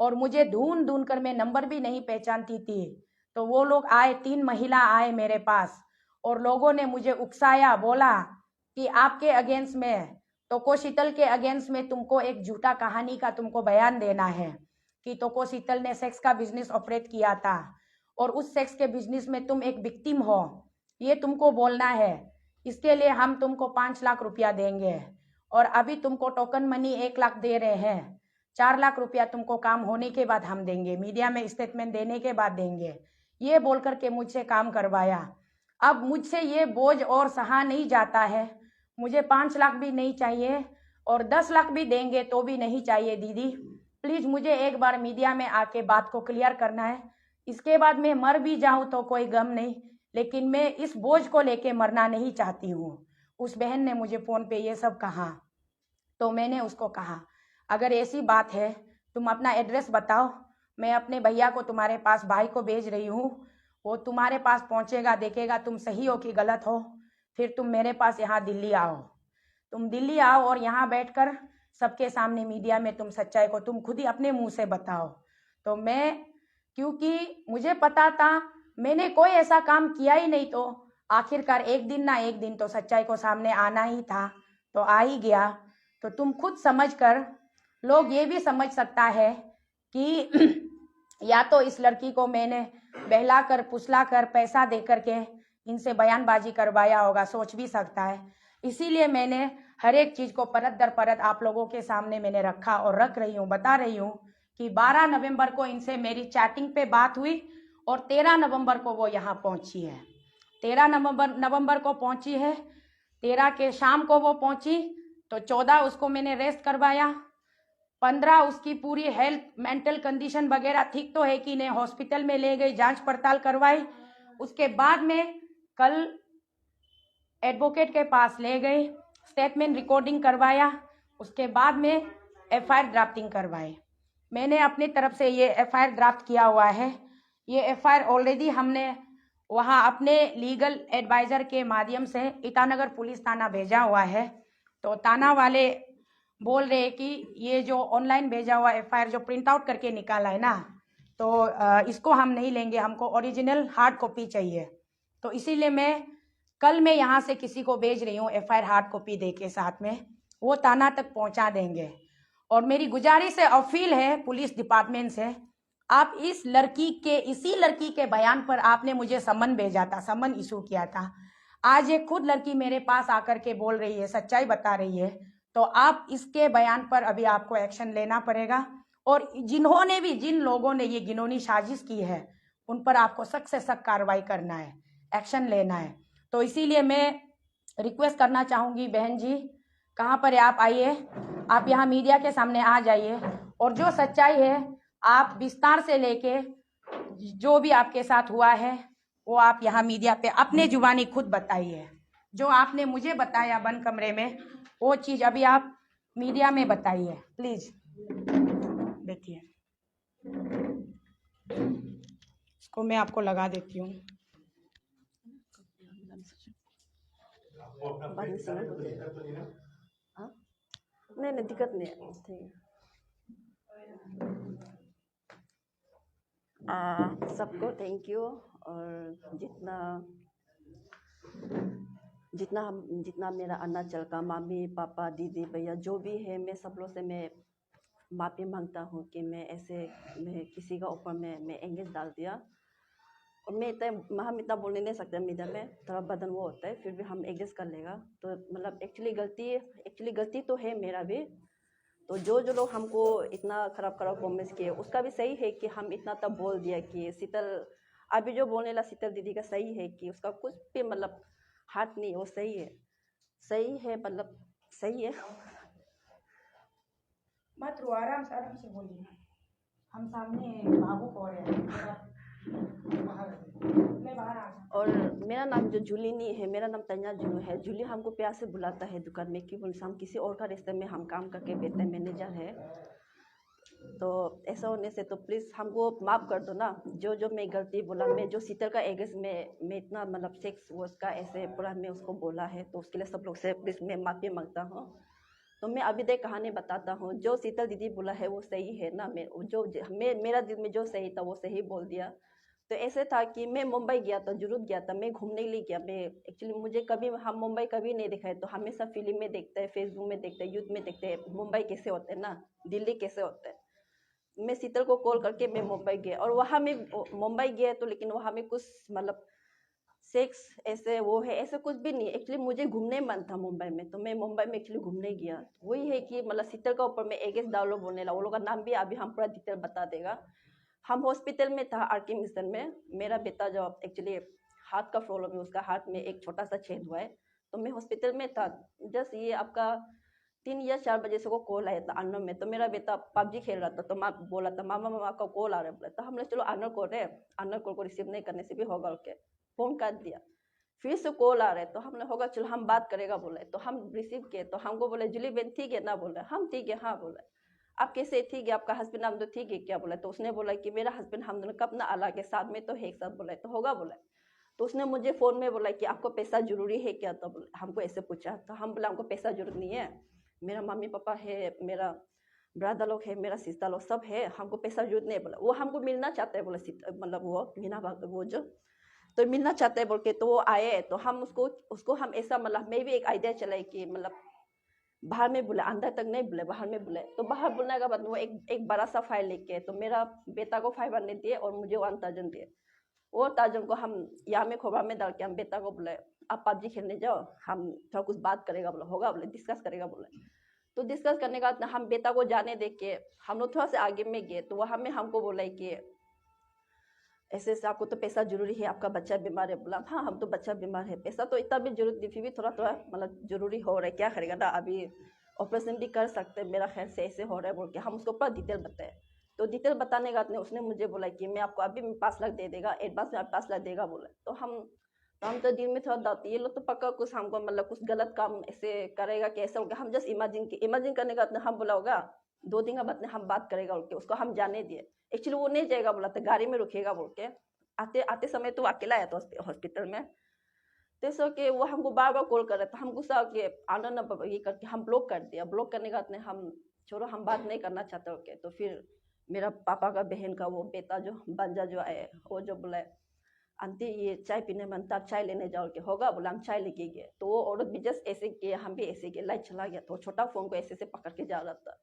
और मुझे ढूंढ ढूंढ कर, मैं नंबर भी नहीं पहचानती थी, तो वो लोग आए, 3 महिला आए मेरे पास और लोगों ने मुझे उकसाया, बोला कि आपके अगेंस्ट में, तोको शीतल के अगेंस्ट में तुमको एक झूठा कहानी का तुमको बयान देना है कि तोको शीतल ने सेक्स का बिजनेस ऑपरेट किया था और उस सेक्स के बिजनेस में तुम एक विक्टिम हो, ये तुमको बोलना है। इसके लिए हम तुमको 5 लाख रुपया देंगे और अभी तुमको टोकन मनी 1 लाख दे रहे हैं, 4 लाख रुपया तुमको काम होने के बाद हम देंगे, मीडिया में स्टेटमेंट देने के बाद देंगे, ये बोल करके मुझसे काम करवाया। अब मुझसे ये बोझ और सहा नहीं जाता है, मुझे 5 लाख भी नहीं चाहिए और 10 लाख भी देंगे तो भी नहीं चाहिए दीदी, प्लीज मुझे एक बार मीडिया में आके बात को क्लियर करना है। इसके बाद मैं मर भी जाऊं तो कोई गम नहीं, लेकिन मैं इस बोझ को लेके मरना नहीं चाहती हूँ। उस बहन ने मुझे फोन पे ये सब कहा, तो मैंने उसको कहा अगर ऐसी बात है तुम अपना एड्रेस बताओ, मैं अपने भैया को तुम्हारे पास, भाई को भेज रही हूँ, वो तुम्हारे पास पहुंचेगा, देखेगा तुम सही हो कि गलत हो, फिर तुम मेरे पास यहाँ दिल्ली आओ, तुम दिल्ली आओ और यहाँ बैठकर सबके सामने मीडिया में तुम सच्चाई को तुम खुद ही अपने मुंह से बताओ। तो मैं, क्योंकि मुझे पता था मैंने कोई ऐसा काम किया ही नहीं, तो आखिरकार एक दिन ना एक दिन तो सच्चाई को सामने आना ही था, तो आ ही गया। तो तुम खुद समझ कर, लोग ये भी समझ सकता है कि या तो इस लड़की को मैंने बहला कर, फुसला कर, पैसा दे करके इनसे बयानबाजी करवाया होगा, सोच भी सकता है। इसीलिए मैंने हर एक चीज को परत दर परत आप लोगों के सामने मैंने रखा और रख रही हूँ, बता रही हूँ कि 12 नवंबर को इनसे मेरी चैटिंग पे बात हुई और 13 नवंबर को वो यहाँ पहुंची है, 13 नवंबर को पहुंची है, 13 के शाम को वो पहुंची, तो 14 उसको मैंने रेस्ट करवाया, 15 उसकी पूरी हेल्थ, मेंटल कंडीशन वगैरह ठीक तो है कि नहीं, हॉस्पिटल में ले गई, जांच पड़ताल करवाई, उसके बाद में कल एडवोकेट के पास ले गई, स्टेटमेंट रिकॉर्डिंग करवाया, उसके बाद में एफआईआर ड्राफ्टिंग करवाई। मैंने अपनी तरफ से ये एफआईआर ड्राफ्ट किया हुआ है, ये एफआईआर ऑलरेडी हमने वहाँ अपने लीगल एडवाइजर के माध्यम से ईटानगर पुलिस थाना भेजा हुआ है। तो थाना वाले बोल रहे कि ये जो ऑनलाइन भेजा हुआ एफआईआर जो प्रिंट आउट करके निकाला है ना, तो इसको हम नहीं लेंगे, हमको ओरिजिनल हार्ड कॉपी चाहिए। तो इसीलिए कल मैं यहाँ से किसी को भेज रही हूँ एफआईआर हार्ड कॉपी दे के, साथ में वो थाना तक पहुँचा देंगे। और मेरी गुजारिश है, अपील है पुलिस डिपार्टमेंट से, आप इस लड़की के, इसी लड़की के बयान पर आपने मुझे समन भेजा था, समन इशू किया था, आज ये खुद लड़की मेरे पास आकर के बोल रही है, सच्चाई बता रही है, तो आप इसके बयान पर अभी आपको एक्शन लेना पड़ेगा। और जिन्होंने भी, जिन लोगों ने ये घिनौनी साजिश की है, उन पर आपको सख्त से सख्त कार्रवाई करना है, एक्शन लेना है। तो इसीलिए मैं रिक्वेस्ट करना चाहूंगी, बहन जी कहाँ पर है, आप आइए, आप यहाँ मीडिया के सामने आ जाइए और जो सच्चाई है आप विस्तार से लेके, जो भी आपके साथ हुआ है वो आप यहाँ मीडिया पे अपने जुबानी खुद बताइए। जो आपने मुझे बताया बंद कमरे में, वो चीज अभी आप मीडिया में बताइए, प्लीज। देखिए इसको मैं आपको लगा देती हूँ। नहीं नहीं, दिक्कत नहीं है, ठीक है। सबको थैंक यू। और जितना मेरा अरुणाचल का मामी पापा दीदी भैया जो भी है, मैं सब लोग से मैं माफ़ी मांगता हूँ कि मैं किसी का ऊपर मैं एंगेज डाल दिया। और हम इतना बोलने नहीं सकते मीडिया में, थोड़ा बदन वो होता है, फिर भी हम एडजस्ट कर लेगा। तो मतलब एक्चुअली गलती तो है मेरा भी। तो जो लोग हमको इतना खराब कमेंट्स किए, उसका भी सही है कि हम इतना तब बोल दिया कि शीतल, अभी जो बोलने लगा शीतल दीदी का सही है कि उसका कुछ भी मतलब हाथ नहीं, वो सही है मतलब सही है। मत रो, आराम से बोलिए, हम सामने भावुक हो रहे हैं। मैं बाहर आ जाऊं। और मेरा नाम जो जूली नहीं है, मेरा नाम तन्या जुनू है। जूली हमको प्यार से बुलाता है दुकान में, कि बोले हम किसी और का रिश्ते में हम काम करके बेहतर मैनेजर है। तो ऐसा होने से तो प्लीज़ हमको माफ़ कर दो ना, जो मैं गलती बोला, मैं जो शीतल का एगेंस्ट में इतना मतलब सेक्स वो उसका ऐसे पूरा मैं उसको बोला है, तो उसके लिए सब लोग से प्लीज़ मैं माफ़ी मांगता हूँ। तो मैं अभी तक कहानी बताता हूँ, जो शीतल दीदी बोला है वो सही है ना। मेरा दिल में जो सही था वो सही बोल दिया। तो ऐसे था कि मैं मुंबई गया था, जरूर गया था, मैं घूमने के लिए गया। मैं एक्चुअली मुझे कभी हम मुंबई कभी नहीं देखा है, तो हमेशा फिल्म में देखते हैं, फेसबुक में देखते हैं, यूथ में देखते हैं मुंबई कैसे होते हैं ना, दिल्ली कैसे होते हैं। मैं शीतल को कॉल करके मैं मुंबई गया, और वहाँ में मुंबई गया तो लेकिन वहाँ में कुछ मतलब सेक्स ऐसे वो है, ऐसे कुछ भी नहीं। एक्चुअली मुझे घूमने मन था मुंबई में, तो मैं मुंबई में एक्चुअली घूमने गया। वही है कि मतलब शीतल का ऊपर में एगेंस्ट डाउनलोड बोलने लगा, वो लोग का नाम भी अभी हम पूरा डिटेल बता देगा। हम हॉस्पिटल में था आरके मिशन में। मेरा बेटा जो एक्चुअली हाथ का प्रॉब्लम है, उसका हाथ में एक छोटा सा छेद हुआ है, तो मैं हॉस्पिटल में था। जस्ट ये आपका 3 या 4 बजे से को कॉल आया था अननोन में। तो मेरा बेटा पबजी खेल रहा था, तो माँ बोला था मामा मामा का कॉल आ रहा है बोला। तो हमने चलो अननोन कॉल है, अननोन कॉल को रिसीव नहीं करने से भी होगा के फोन कर दिया। फिर से कॉल आ रहे, तो हमने होगा चलो हम बात करेगा बोले। तो हम रिसीव किए, तो हमको बोले जूली बहन ठीक है ना बोले। हम ठीक है हाँ बोले। आप कैसे ठीक है, आपका हस्बैंड हम तो ठीक है क्या बोला। तो उसने बोला कि मेरा हस्बैंड हम दोनों कब ना अलग है, साथ में तो है एक साथ बोला। तो होगा बोला। तो उसने मुझे फोन में बोला कि आपको पैसा जरूरी है क्या, तो बोला हमको ऐसे पूछा। तो हम बोला हमको पैसा जरूरत नहीं है, मेरा मम्मी पापा है, मेरा ब्रदर लोग है, मेरा सिस्टर लोग सब है, हमको पैसा जरूरत नहीं है बोला। वो हमको मिलना चाहते हैं बोला, मतलब वो मीना वो जो तो मिलना चाहते हैं बोल के। तो वो आए, तो हम उसको उसको हम ऐसा मतलब मैं भी एक आइडिया चलाई कि मतलब बाहर में बुला, अंदर तक नहीं बुले, बाहर में बुले। तो बाहर बुलने के बाद वो एक बड़ा सा फाइल लेके, तो मेरा बेटा को 500 दिए और मुझे 1000 दिए। वो 1000 को हम यहाँ में खोबा में डाल के हम बेटा को बोले आप पबजी खेलने जाओ, हम थोड़ा कुछ बात करेगा बोला, होगा बोले, डिस्कस करेगा बोले। तो डिस्कस करने का बाद हम बेटा को जाने दे के हम लोग थोड़ा सा आगे में गए। तो वहाँ में हमको बोला कि ऐसे ऐसे आपको तो पैसा जरूरी है, आपका बच्चा बीमार है बोला। हाँ हम तो बच्चा बीमार है, पैसा तो इतना भी जरूरत नहीं, फिर भी थोड़ा थोड़ा मतलब जरूरी हो रहा है, क्या करेगा ना, अभी ऑपरेशन भी कर सकते हैं मेरा ख्याल से, ऐसे हो रहा है बोल के हम उसको पूरा डिटेल बताए। तो डिटेल बताने के बाद उसने मुझे बोला कि मैं आपको अभी 5 लाख दे देगा, एडवांस में आप 5 लाख देगा बोला। तो हम तो दिल में थोड़ा डाउट, ये लोग तो पक्का कुछ हमको मतलब कुछ गलत काम ऐसे करेगा कि ऐसा होगा। हम जस्ट इमेजिन करने का हम बोला होगा 2 दिन के बाद हम बात करेगा बोल के उसको हम जाने दिए। एक्चुअली वो नहीं जाएगा बोला था, गाड़ी में रुकेगा बोल के। आते आते समय तो अकेला आया था हॉस्पिटल में। तो सो के वो हमको बार बार कॉल कर रहा था, हम गुस्सा होके आनंद ये करके हम ब्लॉक कर दिया। ब्लॉक करने के बाद हम छोड़ो, हम बात नहीं करना चाहते ओके। तो फिर मेरा पापा का बहन का वो बेटा जो बंजा जो आए, वो जो बोला आंटी ये चाय पीने मन था, चाय लेने जाओ के, होगा बोला। हम चाय लेके गए, तो वो औरत भी जस्ट ऐसे किए, हम भी ऐसे किए, लाइट चला गया। तो छोटा फोन को ऐसे पकड़ के जा रहा था।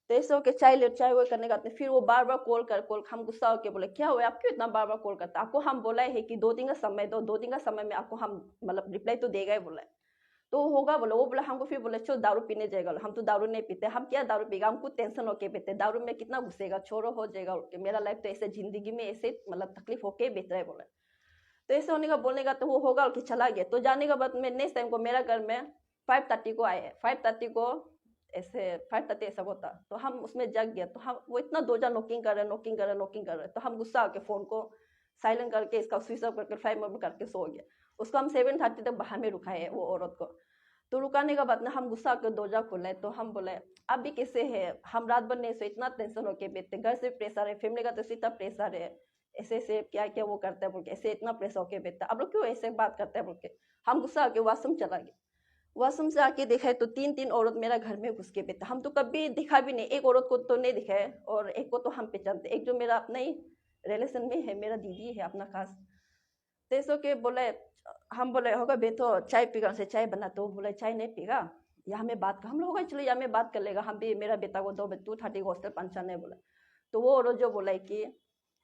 तो ऐसे होके चाय वो करने का फिर वो बार बार कॉल हम गुस्सा होके बोले क्या हुआ, आप क्यों इतना बार बार कॉल करता, आपको हम बोला है कि 2 दिन का समय दो, 2 दिन का समय में आपको हम मतलब रिप्लाई तो देगा ही बोला। तो होगा बोला। वो बोला हमको, फिर बोले चलो दारू पीने जाएगा। हम तो दारू नहीं पीते, हम क्या दारू पीएगा, हमको टेंशन होके पीते, दारू में कितना घुसेगा, छोड़ो हो जाएगा। मेरा लाइफ तो ऐसे जिंदगी में ऐसे मतलब तकलीफ होके बीत रहा है बोला। तो ऐसे होने का बोलने का तो वो होगा कि चला गया। तो जाने के बाद में नेक्स्ट टाइम को मेरा घर में 5:30 को आए, 5:30 को ऐसे 5:30 ऐसा होता। तो हम उसमें जग गया। तो हम वो इतना 2 नॉकिंग कर रहे। तो हम गुस्सा आके फोन को साइलेंट करके इसका स्विच ऑफ करके 5 मिनट करके सो गया। उसको हम 7:30 तक बाहर में रुकाए वो औरत को। तो रुकाने के बाद ना हम गुस्सा आकर दरवाजा खोले। तो हम बोले अब भी कैसे है, हम रात भर नहीं सोए, इतना टेंशन होके बैठते, घर से प्रेशर है, फैमिली का तो इतना प्रेशर है, ऐसे ऐसे क्या क्या वो करता है बोल के, ऐसे इतना प्रेशर होके बैठता, अब लोग क्यों ऐसे बात करते हैं बोल के। हम गुस्सा आके वॉशरूम चला गया। वॉशरूम से आके देखा है तो 3 औरत मेरा घर में घुस के बैठा। हम तो कभी दिखा भी नहीं, एक औरत को तो नहीं दिखा है और एक को तो हम पहचानते, एक जो मेरा अपना ही रिलेशन में है, मेरा दीदी है अपना खास। तेसो के बोले, हम बोले होगा बेटो चाय पीगा, से चाय बना। तो बोले चाय नहीं पीगा, यहाँ में बात कर। हम लोग होगा चलो यहाँ में बात कर लेगा, हम भी मेरा बेटा को 2:30 को हॉस्टल पहुंचाने बोला। तो वो औरत जो बोला कि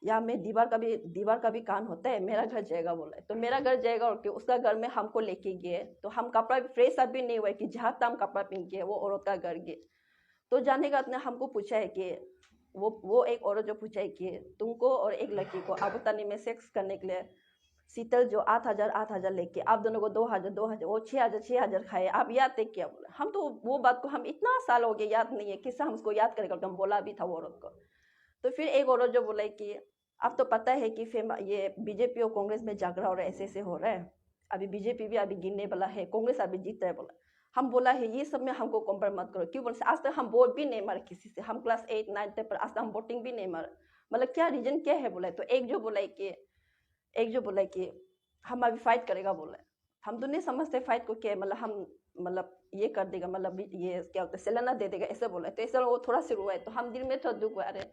यहाँ में दीवार का भी कान होता है, मेरा घर जाएगा बोला। तो मेरा घर जाएगा और उसका घर में हमको लेके गए। तो हम कपड़ा फ्रेश अभी नहीं हुआ कि जहाँ तक हम कपड़ा पहन के वो औरत का घर गए। तो जाने का अपने हमको पूछा है कि वो एक औरत जो पूछा है कि तुमको और एक लड़की को आबू तानी में सेक्स करने के लिए शीतल जो 8,000 लेके आप दोनों को 2,000 वो 6,000 खाए, आप याद थे क्या बोला। हम तो वो बात को हम इतना साल हो गया याद नहीं है, किससे हम उसको याद करेगा। हम बोला भी था वो औरत को। तो फिर एक औरत जो बोला कि अब तो पता है कि ये बीजेपी और कांग्रेस में झगड़ा हो रहा है, ऐसे ऐसे हो रहा है, अभी बीजेपी भी अभी गिरने वाला है, कांग्रेस अभी जीत रहा है बोला। हम बोला है ये सब में हमको कंपेयर मत करो, क्यों बोले आज तक हम वोट भी नहीं मारे किसी से, हम क्लास 8, 9 पर आज तक हम वोटिंग भी नहीं मारे, मतलब क्या रीजन क्या है बोला। तो एक जो बोला कि हम अभी फाइट करेगा बोला। हम तो नहीं समझते फाइट को क्या, मतलब हम मतलब ये कर देगा, मतलब ये क्या होता है सालाना दे देगा, ऐसे बोला। तो ऐसा वो थोड़ा सा रुआ है, तो हम दिल में थोड़ा दुख हुआ, अरे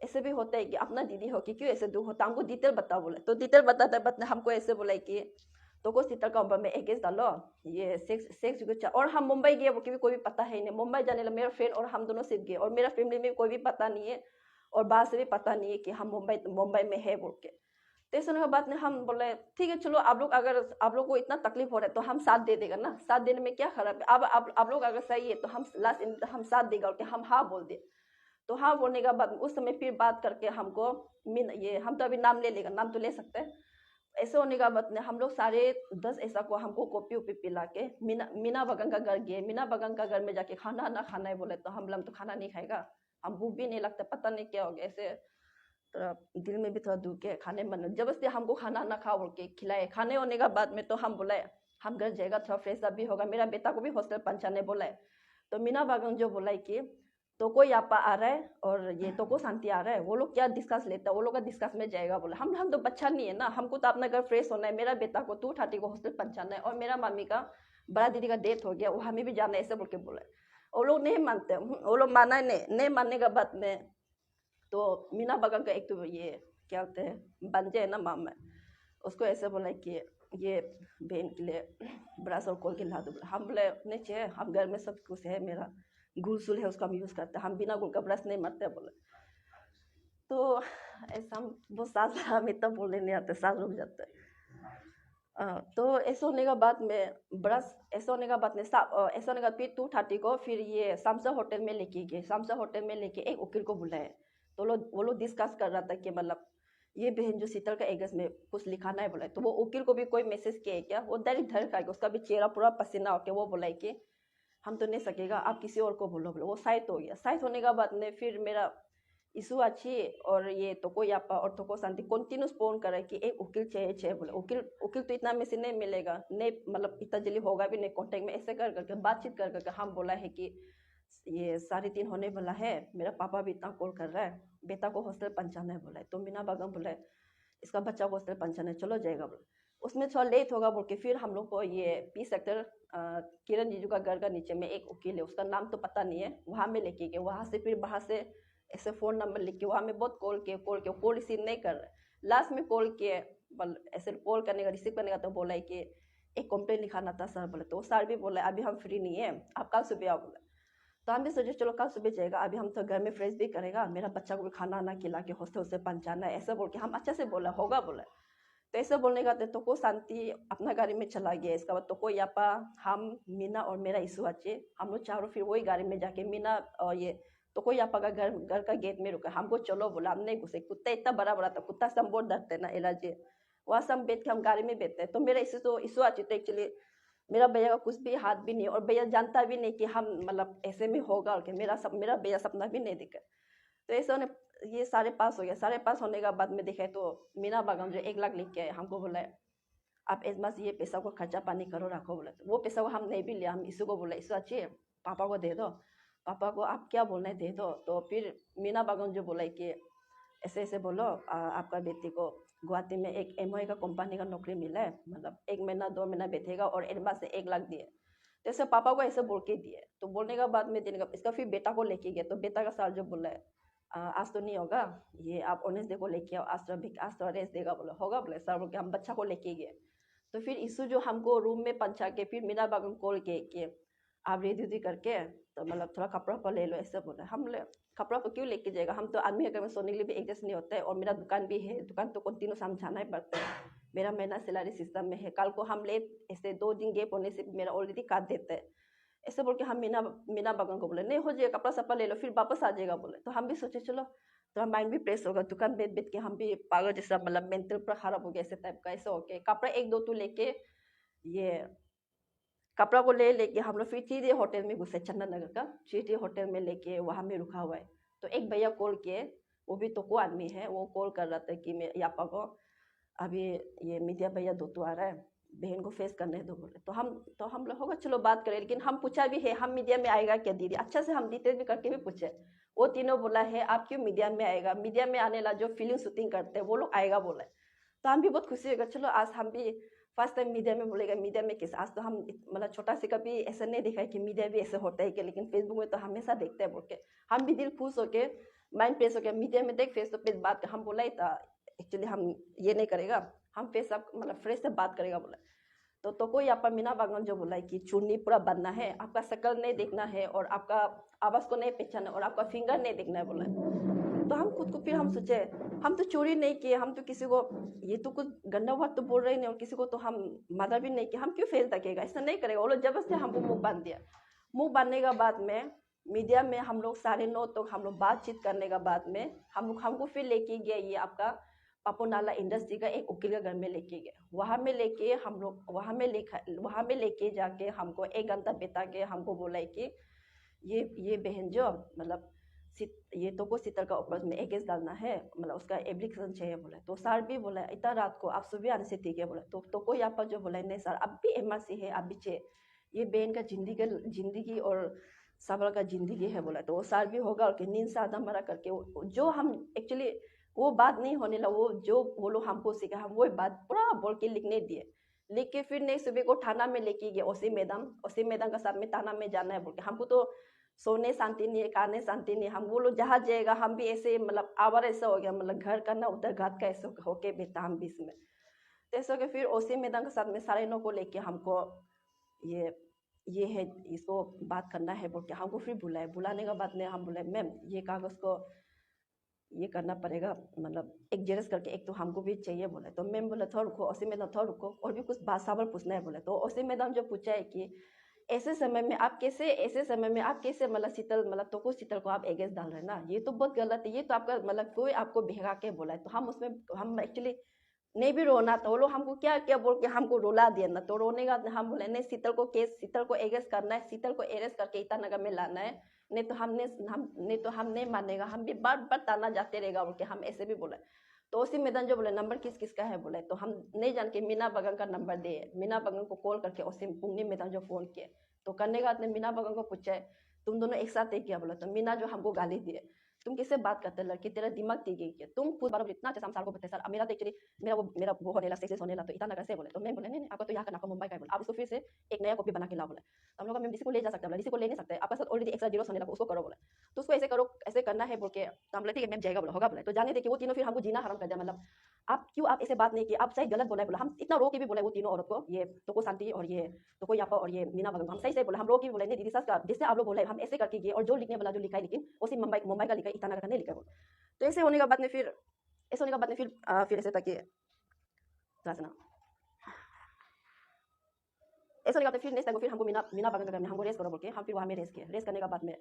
ऐसे भी होता है कि अपना दीदी हो कि क्यों ऐसे दुख होता, हमको डिटेल बताओ बोले। तो डिटेल बताते बताते हमको ऐसे बोला कि तो को सीता का ऊपर में एक केस डालो, ये सेक्स सेक्स कुछ। और हम मुंबई गए, वो भी कोई भी पता है नहीं, मुंबई जाने लगा मेरा फ्रेंड और हम दोनों सिर्फ गए, और मेरा फैमिली में कोई भी पता नहीं है और बाहर से भी पता नहीं है कि हम मुंबई में है बोल के। तो सुनने के बाद में हम बोले ठीक है चलो, आप लोग अगर आप लोग को इतना तकलीफ हो रहा है तो हम साथ दे देगा ना, साथ देने में क्या खराब है। अब आप लोग अगर सही है तो हम लास्ट हम साथ देगा, और हम हाँ बोल दिए। तो हाँ बोलने के बाद उस समय फिर बात करके हमको ये हम तो अभी नाम ले लेगा, नाम तो ले सकते हैं। ऐसे होने का बाद में हम लोग 10:30 ऐसा को हमको कॉपी उपी पिला के मीना बगन का घर गए। मीना बगन का घर में जाके खाना ना खाना है बोले, तो हम तो खाना नहीं खाएगा, हम भूख भी नहीं लगता, पता नहीं क्या हो गया ऐसे। तो दिल में भी थोड़ा दुख है, खाने मन जबरदस्ती हमको खाना ना खा बोल के खिलाए। खाने होने का बाद में तो हम बोलाए हम घर जाएगा, थोड़ा फ्रेश अप भी होगा, मेरा बेटा को भी हॉस्टल पहुंचाने बोला है। तो मीना बागन जो बोला है कि तो कोई आपा आ रहा है और ये तो को शांति आ रहा है, वो लोग क्या डिस्कस लेता है, वो लोग का डिस्कस में जाएगा बोला। हम तो बच्चा नहीं है ना, हमको तो अपना घर फ्रेश होना है, मेरा बेटा को 2:30 को हॉस्टल पहुंचाना है, और मेरा मम्मी का बड़ा दीदी का डेथ हो गया, वो हमें भी जाना है, ऐसे बोल के बोला। वो लोग नहीं मानते, वो लोग माना नहीं मानने का बाद में तो मीना बगन का एक तो ये क्या होते हैं बंजे है ना मामा, उसको ऐसे बोला कि ये बहन के लिए ब्रश और कोल के ला दो। हम बोले नहीं चाहिए, हम घर में सब कुछ है, मेरा गुलसुल है उसका हम यूज़ करते हैं, हम बिना गुल का ब्रश नहीं मरते बोले। तो ऐसा हम वो सास हमें तब बोलने नहीं आते, सास रुक जाते हैं। तो ऐसा होने का बाद में ब्रश ऐसा होने का बाद में ऐसा होने का बाद फिर 2:30 को फिर ये सामसा होटल में लेके गए। सामसा होटल में लेके एक वकील को बुलाए, तो वो लोग डिस्कस कर रहा था कि मतलब ये बहन जो शीतल का एड्रेस में कुछ लिखाना है बोला। तो वो वकील को भी कोई मैसेज किया है क्या, वो डायरेक्ट धर करके उसका भी चेहरा पूरा पसीना होकर वो बोला है कि हम तो नहीं सकेगा, आप किसी और को बोलो बोलो। वो साइड हो गया। साइड होने का बाद में फिर मेरा इशू अच्छी और ये तो कोई आपा और तो को शांति कंटिन्यूस फोन करे कि एक वकील चाहिए बोले। वकील तो इतना में से नहीं मिलेगा, नहीं मतलब इतना जल्दी होगा भी नहीं कॉन्टेक्ट में। ऐसे कर करके बातचीत कर करके हम बोला है कि ये 3:30 होने वाला है, मेरा पापा भी इतना कॉल कर रहा है, बेटा को हॉस्टल पहुंचाना है बोला है। तो मीना बागम बोले इसका बच्चा को हॉस्टल पहुंचाना है, चलो जाएगा बोले। उसमें थोड़ा लेट होगा बोल के फिर हम लोग को ये पी सेक्टर किरण जीजू का घर का नीचे में एक वकील है, उसका नाम तो पता नहीं है, वहाँ में लेके गए। वहाँ से फिर बाहर से ऐसे फ़ोन नंबर लिख के वहाँ में बहुत कॉल रिसीव नहीं कर रहे। लास्ट में कॉल किए, ऐसे कॉल करने का रिसीव करने का, तो बोला है कि एक कंप्लेंट लिखाना था सर बोले। तो सर भी बोला अभी हम फ्री नहीं है, आप कल सुबह आओ बोला। तो हम भी सोचे चलो कल सुबह जाएगा, अभी हम तो घर में फ्रेश भी करेगा, मेरा बच्चा को भी खाना ना खिला के हॉस्टल से पहुंचाना है, ऐसा बोल के हम अच्छे से बोला होगा बोला। तो ऐसा बोलने का तो को शांति अपना गाड़ी में चला गया। इसका बाद तो कोई आपा हम मीना और मेरा इशू अच्छे हम लोग चारों फिर वही गाड़ी में जाके मीना और ये तो कोई आपा का घर का गेट में रुका। हमको चलो बोला, हम नहीं घुसे, कुत्ता इतना बड़ा बड़ा था, कुत्ता से हम बहुत डरते ना इलाजे। वहाँ से हम बैठ के हम गाड़ी में बैठते। तो मेरा इशू अच्छी तो एक्चुअली मेरा भैया का कुछ भी हाथ भी नहीं, और भैया जानता भी नहीं कि हम मतलब ऐसे में होगा, और मेरा भैया सपना भी नहीं दिखा। तो ऐसे होने ये 5:30 हो गया। 5:30 होने के बाद में देखे तो मीना बागम जो 1 लाख लिख के आए, हमको बोला है आप एडवांस ये पैसा को खर्चा पानी करो रखो बोला। तो वो पैसा को हम नहीं भी लिया, हम इशू को बोला इशू अच्छी है पापा को दे दो, पापा को आप क्या बोलना है दे दो। तो फिर मीना बागम जो बोला कि ऐसे ऐसे बोलो आपका बेटी को गुवाहाटी में एक MOI का कंपनी का नौकरी मिला है, मतलब 1 महीना 2 महीना बैठेगा और एडवांस से 1 लाख दिए। तो ऐसे पापा को ऐसे बोल के दिए। तो बोलने का बाद में देने का इसका फिर बेटा को लेके गया। तो बेटा का सर जो बोला है आज तो नहीं होगा, ये आप ऑनेस्ट को लेके आओ, आज तो रेस्ट देगा बोला। होगा बोले सर बोल के हम बच्चा को लेके गए। तो फिर इशू जो हमको रूम में पहुंचा के फिर मीना बागम कॉल के आप रेडी करके तो मतलब थोड़ा कपड़ा पर ले लो, ऐसे बोला। हम बोले कपड़ा को क्यों लेके जाएगा, हम तो आदमी के घर में सोने के लिए भी एडजस्ट नहीं होता है, और मेरा दुकान भी है, दुकान तो कंटिन्यू समझाना ही पड़ता है, मेरा महीना सैलरी सिस्टम में है, कल को हम लेट ऐसे 2 दिन गैप होने से मेरा ऑलरेडी काट देता है, ऐसे बोल के हम मीना बागन को बोले नहीं हो जाएगा, कपड़ा सपड़ा ले लो फिर वापस आ जाएगा बोले। तो हम भी सोचे चलो थोड़ा माइंड भी प्रेस होगा, दुकान बैठ बैठ के हम भी पागल जैसा मतलब मेंटल पूरा खराब हो गया ऐसे टाइप का। ऐसे होके कपड़ा 1-2 तो लेके ये कपड़ा को लेके हम लोग फिर 3D होटल में घुसे, चंदन नगर का 3D होटल में लेके वहाँ में रुका हुआ है। तो एक भैया कॉल किए, वो भी तो को आदमी है, वो कॉल कर रहा था कि मैं यापा को अभी ये मीडिया भैया दो तो आ रहा है, बहन को फेस करने दो बोले। तो हम लोग होगा चलो बात करें, लेकिन हम पूछा भी है हम मीडिया में आएगा क्या दीदी, अच्छा से हम डिटेल भी करके भी पूछे। वो तीनों बोला है आप क्यों मीडिया में आएगा, मीडिया में आने ला जो फिल्म शूटिंग करते हैं वो लोग आएगा बोला है। तो हम भी बहुत खुशी होगा, चलो आज हम भी फर्स्ट टाइम मीडिया में बोलेगा, मीडिया में किस, आज तो हम मतलब छोटा से कभी ऐसा नहीं देखा है कि मीडिया भी ऐसे होता है कि, लेकिन फेसबुक में तो हमेशा देखते हैं बोल के हम भी दिल खुश होके माइंड फ्रेश हो गया। मीडिया में देख फेस टू फेस बात हम बोला ही था एक्चुअली हम ये नहीं करेगा, हम फेस आप मतलब फ्रेश से बात करेगा बोला। तो कोई आपका मीना बागवान जो बोला है कि चुन्नी पूरा बनना है, आपका शक्ल नहीं देखना है और आपका आवाज़ को नहीं पहचानना और आपका फिंगर नहीं देखना है बोला। तो हम खुद को फिर हम सोचे हम तो चोरी नहीं किए, हम तो किसी को ये तो कुछ गंदा वर्ड तो बोल रहे नहीं और किसी को तो हम मदर भी नहीं किया, हम क्यों फेल तकेगा, ऐसा नहीं करेगा। वो लोग जबरदस्ती हमको मुंह बांध दिया। मुंह बांधने के बाद में मीडिया में हम लोग 9:30 तक हम लोग बातचीत करने के बाद में हमको फिर लेके गया ये आपका पापू नाला इंडस्ट्री का एक वकील के घर में लेके गए। वहाँ में लेके हम लोग वहाँ में लेके जाके हमको 1 घंटा बिता के हमको बोला है कि ये बहन जो मतलब ये तो को शीतल का ऊपर में 1 केस डालना है, मतलब उसका एप्लीकेशन चाहिए बोला। तो सर भी बोला इतना रात को आप सुबह आने से ठीक है बोला। तो कोई यहाँ पर जो बोला नहीं सर अब भी एमआरसी है, अब भी चाहिए, ये बहन का जिंदगी और सबल का जिंदगी है बोला। तो वो सर भी होगा और नींद से आधा मरा करके जो हम एक्चुअली वो बात नहीं होने लगा, वो जो वो लोग हमको सीखा हम वो बात पूरा बोल के लिखने दिए। लिख के फिर नेक्स्ट सुबह को थाना में लेके गए, ओसी मैडम का साथ में थाना में जाना है बोल के। हमको तो सोने शांति नहीं है, खाने शांति नहीं है, हम वो लोग जहाँ जाएगा हम भी ऐसे मतलब आवर ऐसा हो गया, मतलब घर का ना उधर घाट का ऐसे होके बेटा हम बीच में। तो ऐसा के फिर ओसी मैडम के साथ में 9:30 को लेके हमको ये है इसको बात करना है बोल के हमको फिर बुलाए। बुलाने के बाद में हम बोले मैम ये कागज़ को ये करना पड़ेगा, मतलब एक जेरस करके एक तो हमको भी चाहिए बोले। तो मैम बोले थोड़ा रुको, ओसी मैडम थोड़ा रुको और भी कुछ बात सवाल पूछना है बोले। तो ओसी मैडम जो पूछा है कि ऐसे समय में आप कैसे मतलब शीतल को आप एगेंस्ट डाल रहे हैं ना, ये तो बहुत गलत है, ये तो आपका मतलब कोई आपको भिगा के बोला है। तो हम एक्चुअली नहीं भी रोना था, वो लोग हमको क्या क्या बोल के हमको रुला दिया ना। तो रोने का हम बोले नहीं शीतल को एरेस्ट करना है, शीतल को एरेस्ट करके ईटानगर में लाना है, नहीं तो हम नहीं मानेगा, हम भी बार बार ताना जाते रहेगा बोल के हम ऐसे भी बोले। तो उसी मैदान जो बोले नंबर किस का है बोले। तो हम नहीं जान के मीना बगन का नंबर दे, मीना बगन को कॉल करके उसी पुण्य मैदान जो फोन किए। तो करने के बाद ने मीना बगन को पूछा है तुम दोनों एक साथ किया बोला। तो मीना जो हमको गाली दिए, तुम किससे बात करते हैं लड़की, तेरा दिमाग दी गई क्या, तुम खुद बार इतना अच्छा साल को बताए सर मेरा तो एक्चुअली मेरा वो होने लगा सक्सेस होने लगा तो इतना नगर से बोले। तो मैं बोले नहीं आपका तो यहाँ का नाका मुंबई का है बोला, आप उसको फिर से एक नया कॉपी बना के ला बोला। तो हम लोग मैम किसी को ले जा सकते हैं, किसी को ले नहीं सकते, आपका साथ ऑलरेडी एक्स्ट्रा जीरो होने लगा उसको करो बोला। तो उसको ऐसे करो ऐसे करना है बोल के। तो हम बोले ठीक है मैम जाएगा बोला, होगा बोला। तो जाने देखिए वो तीनों फिर हमको जीना हराम कर दिया, मतलब आप ऐसे बात नहीं की, आप सही गलत बोला है बोला। हम इतना रो के भी बोले वो तीनों औरत को, ये तो को शांति और ये तो कोई और ये मीना बगन, हम सही बोला, हम रो के भी बोले नहीं दीदी सच का जिससे आप लोग बोले हम ऐसे करके गए और जो लिखने वाला जो लिखा है लेकिन उसी मुंबई का लिखा है, ईटानगर का नहीं लिखा बोला। तो ऐसे होने के बाद में फिर ऐसे तक ऐसा लगा। फिर नेक्स्ट टाइम फिर हमको मीना बगन का हमको रेस करो बोल के हम फिर वहाँ में रेस किए। रेस करने के बाद में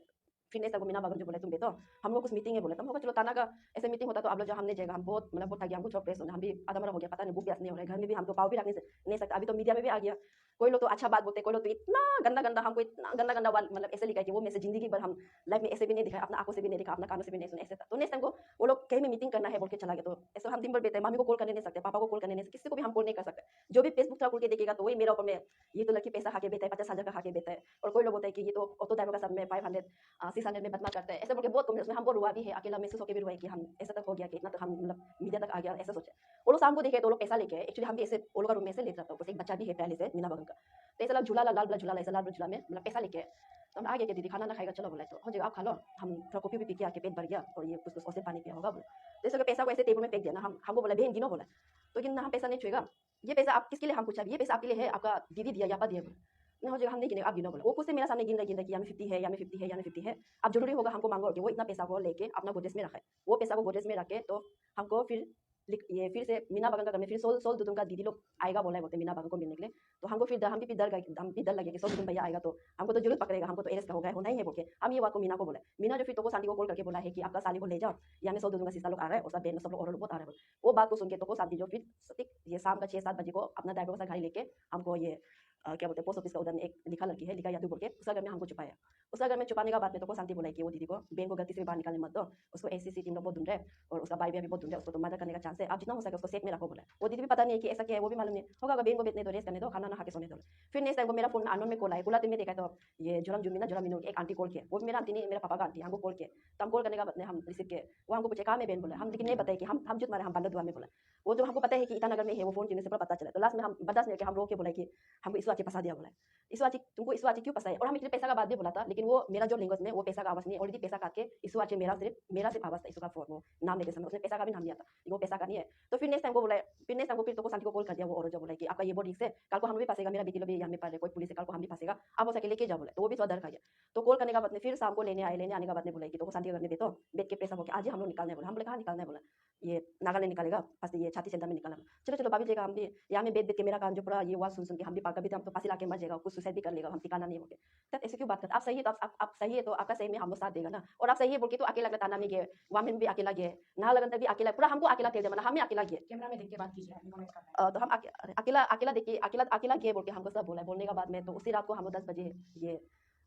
फिर नेक्स्ट टाइम मीना बगन जो बोले तुम बेटो हम लोग कुछ मीटिंग है बोले। तो हम लोग चलो ताना का ऐसे मीटिंग होता तो आप लोग जो हमने जाएगा, हम बहुत बहुत थक गया, हमको थोड़ा प्रेस होना, हम भी आधा मरा हो गया, पता नहीं भूख प्यास नहीं हो रहा है, घर में भी हम तो पाव भी रखने नहीं सकते। अभी तो मीडिया में भी आ गया, कोई लोग तो अच्छा बात बोलते, कोई लोग तो इतना गंदा हमको इतना गंदा मतलब ऐसे लिखा है कि वो मेरे से जिंदगी भर हम लाइफ में ऐसे भी नहीं दिखा, अपना आंखों से भी नहीं देखा, अपना कानों से भी नहीं सुना ऐसे था। तो नेक्स्ट टाइम को वो लोग कहीं में मीटिंग करना है बोल के चला गया। तो ऐसे हम दिन भर बेटे मम्मी को कॉल करने नहीं सकते, पापा को कॉल करने नहीं सकते, किसी को भी हम कॉल नहीं कर सकते। जो भी फेसबुक खोल के देखेगा तो वही मेरा ऊपर में ये तो लड़की पैसा खा के बेटा है, 50,000 का खा के बेटा है। और कोई लोग बोलते हैं कि ये तो ऑटो ड्राइवर का साथ में 500 600 में बदमाश करता है, ऐसे बोल के बहुत उसमें हमको रुआ भी है, अकेला महसूस होकर भी रुआ है कि हम ऐसा तक हो गया कि इतना तक हम मतलब मीडिया तक आ गया ऐसा सोचे। वो लोग शाम को देखे तो लोग पैसा लेके एक्चुअली हम भी ऐसे वो लोग का रूम में से ले जाता हूँ, एक बच्चा भी है पहले से मीना बगन का। तो ऐसा झूला लाल वाला झूला, ऐसा लाल झूला में मतलब पैसा लेके तो हम आ गए कि दीदी खाना ना खाएगा चलो बोला। तो हो जाएगा आप खा लो, हम थोड़ा कॉफी भी पी के आके पेट भर गया और ये कुछ और से पानी पिया होगा बोला। तो ऐसे पैसा को ऐसे टेबल में फेंक दिया ना, हमको बोला बहन गिनो बोला। तो गिन हम पैसा नहीं छुएगा, ये पैसा आप किसके लिए, हम पूछा ये पैसा आपके लिए है, आपका दीदी दिया या पा दिया बोला। नहीं हो जाएगा हम नहीं गिनेगा, आप गिनो बोला। वो खुद से मेरे सामने गिन रही कि या में 50 है या में 50 है या में 50 है। अब जरूरी होगा हमको मांगो कि वो इतना पैसा को लेके अपना गोदरेज में रखे, वो पैसा को गोदरेज में रखे। तो हमको फिर ये फिर से मीना बगन का घर में फिर सोल दुदुम का दीदी लोग आएगा बोला है बोलते मीना बगन को मिलने के लिए। तो हमको फिर हम भी डर लगे कि सोल दुदुम भैया आएगा तो हमको तो जरूर पकड़ेगा, हमको तो एरेस्ट होगा होना ही है बोल के हम ये बात को मीना को बोला। मीना जो फिर तो शांति को कॉल करके बोला है कि आपका साली को ले जाओ, या में सोल दुदुम का सिस्टर लोग आ रहा है, उसका बहन सब लोग और बहुत आ रहा है। वो बात को सुन के तो शांति जो फिर ये शाम का 6-7 बजे को अपना ड्राइवर के साथ गाड़ी लेके हमको ये क्या बोलते हैं पोस्ट ऑफिस का उधर में एक लिखा लड़की है, लिखा यादू बोल के, उसका घर में हमको छुपाया। उसका घर में छुपाने के बाद में तो को शांति बोला कि वो दीदी को बैंक को गलती से बाहर निकालने मत दो, उसको एसीसी टीम लोग बहुत ढूंढ रहे हैं और उसका भाई भी अभी बहुत ढूंढ रहे हैं, उसको तो मर्डर करने का चांस है, आप जितना हो सके उसको सेफ में रखो बोला। वो दीदी भी पता नहीं है कि ऐसा क्या है, वो भी मालूम नहीं होगा, अगर बैंक को बेचने दो, रेस्ट करने दो, खाना ना खा के सोने दो। फिर नेक्स्ट टाइम को मेरा फोन अननोन में कॉल आया, कॉल आते मैं देखा तो ये जोरम जुमिना जोरम मिनू एक आंटी कॉल किया, वो भी मेरा आंटी नहीं, मेरा पापा का आंटी, हमको कॉल किया। तो हम कॉल करने का बाद में हम रिसीव किए, वो हमको पूछे कहाँ में बहन बोला, हम लेकिन नहीं बताए कि हम झूठ मारे, हम बंद दुआ में बोला। वो जो हमको पता है कि ईटानगर में है, वो फोन करने से पता चला। तो लास्ट में हम बर्दाश्त नहीं किया, हम रो के बोला कि हमको इस वाची फंसा दिया बोला, इस वाची तुमको इस वाची क्यों फंसाया, और हम इसलिए पैसा का बात भी बोला था, लेकिन वो मेरा जो लैंग्वेज में वो पैसा का आवाज नहीं, ऑलरेडी पैसा काट के इस वाची मेरा सिर्फ आवाज था, इसका फोन वो नाम लेते समय उसने पैसा का भी नाम लिया था, वो पैसा का नहीं है। तो फिर नेक्स्ट टाइम को बोला, फिर नेक्स्ट टाइम को फिर तो शांति को कॉल कर दिया, वो और जो बोला कि आपका ये बहुत रिस्क है, कल को हम भी फंसेगा, मेरा बेटी लोग भी यहाँ में पड़ रहे, कोई पुलिस है, कल को हम भी फंसेगा, आप हो सके लेके जाओ बोले। तो वो भी थोड़ा डर खा गया। तो कॉल करने का बाद में फिर शाम को लेने आने का बाद में बोला कि तो शांति करने बेटो बेट के पैसा बोल आज ही हम लोग निकालने बोला। हम बोले कहाँ निकालना है बोला, ये नागालैंड निकालेगा, फर्स्ट ये छाती सेंटर में निकाला। चलो चलो भाभी देगा, हम भी यहाँ में बेट के मेरा काम जो पूरा ये आवाज सुन के हम भी पाका भी हम तो फांसी लाके मर जाएगा, कुछ सुसाइड भी कर लेगा, हम ठिकाना नहीं होगे। तब ऐसे क्यों बात करते, आप सही है तो आप सही है तो आपका सही में हम लोग साथ देगा ना, और आप सही है बोल के तो अकेला ताना में गए, वहाँ में भी अकेला गए, ना लगन तक भी अकेला, पूरा हमको अकेला थे, मतलब हमें अकेला गए। कैमरा में देख के बात कीजिए, निमोनिया करना है। तो हम अकेला अकेला देखिए, अकेला गए बोल के हमको सब बोला। बोलने के बाद में तो उसी रात को हम लोग 10 बजे ये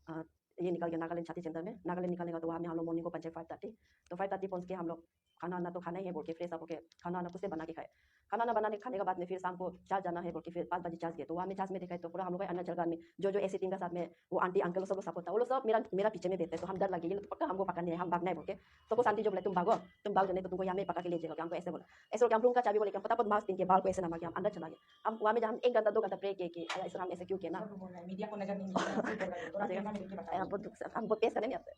अ, ये निकल गया नागालैंड छाती सेंटर में। नागालैंड निकलने का तो वहाँ में हम लोग मॉर्निंग को पहुंचे 5:30। तो 5:30 पहुंच के हम लोग खाना वाना तो खाना ही है बोल के फ्रेश अप होके खाना वाना खुद से बना के खाए। खाना वाना बनाने खाने के बाद में फिर शाम को चार्ज जाना है बोल के फिर 5 बजे चार्ज गए। तो वहाँ में चार्ज में देखा तो पूरा हम लोग का अरुणाचल गाँव में जो ऐसी टीम के साथ में वो आंटी अंकल सब लोग सपोर्ट था, वो लोग सब मेरा पीछे में बैठते। तो हम डर लगे ये पक्का हमको पकड़ने है, हम भागना है बोल के। तो वो शांति जो बोले तुम भागो नहीं तो तुमको यहाँ में पकड़ के ले जाएगा, हमको ऐसे बोला। ऐसे बोल के हम रूम का चाबी बोले फटाफट मास्क पहन के बाल को ऐसे नमा के हम अंदर चला गए। हम वहाँ में जब हम 1 घंटा 2 घंटा प्रे किए कि ऐसा हम ऐसे क्यों किया ना, मीडिया को नजर नहीं मिलती, हमको पेश करने नहीं आते।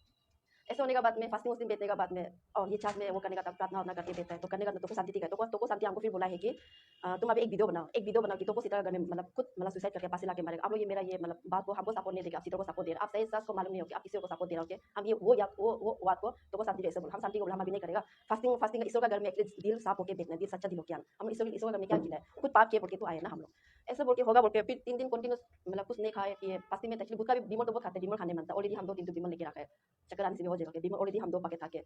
ऐसे होने के बाद में फास्टिंग उस दिन बैठने के बाद में और ये चार्ज में वो करने का प्रार्थना वार्थना करके बैठता है। तो करने का तो शांति ठीक है। तो शांति हमको फिर बोला है कि तुम अभी एक वीडियो बनाओ कि तो सीता घर में मतलब खुद मतलब सुसाइड करके फांसी लाके मारेगा। आप लोग ये मेरा ये मतलब बात को हमको सपोर्ट नहीं देगा, आप सीता को सपोर्ट दे रहे, आप सही सच को मालूम नहीं हो कि आप किसी को सपोर्ट दे रहे हो। हम ये वो बात को तो शांति जैसे बोला, हम शांति को बोला हम अभी नहीं करेगा फास्टिंग ईश्वर का घर में दिल साफ होकर देखना, दिल सच्चा दिल होकर आना। हम ईश्वर घर में क्या किया है, खुद पाप किए बोल के तो आए ना हम लोग। ऐसे बोल के होगा बोल के फिर 3 दिन कंटिन्यूस मतलब कुछ नहीं खाए पिए फास्टिंग में। एक्चुअली गुटखा भी बीमल तो बहुत खाते, बीमल खाने मन था ऑलरेडी, हम 2 दिन तो बीमल लेके रखा है, चक्कर आने से भी हो जाएगा। बीमल ऑलरेडी हम 2 पके था के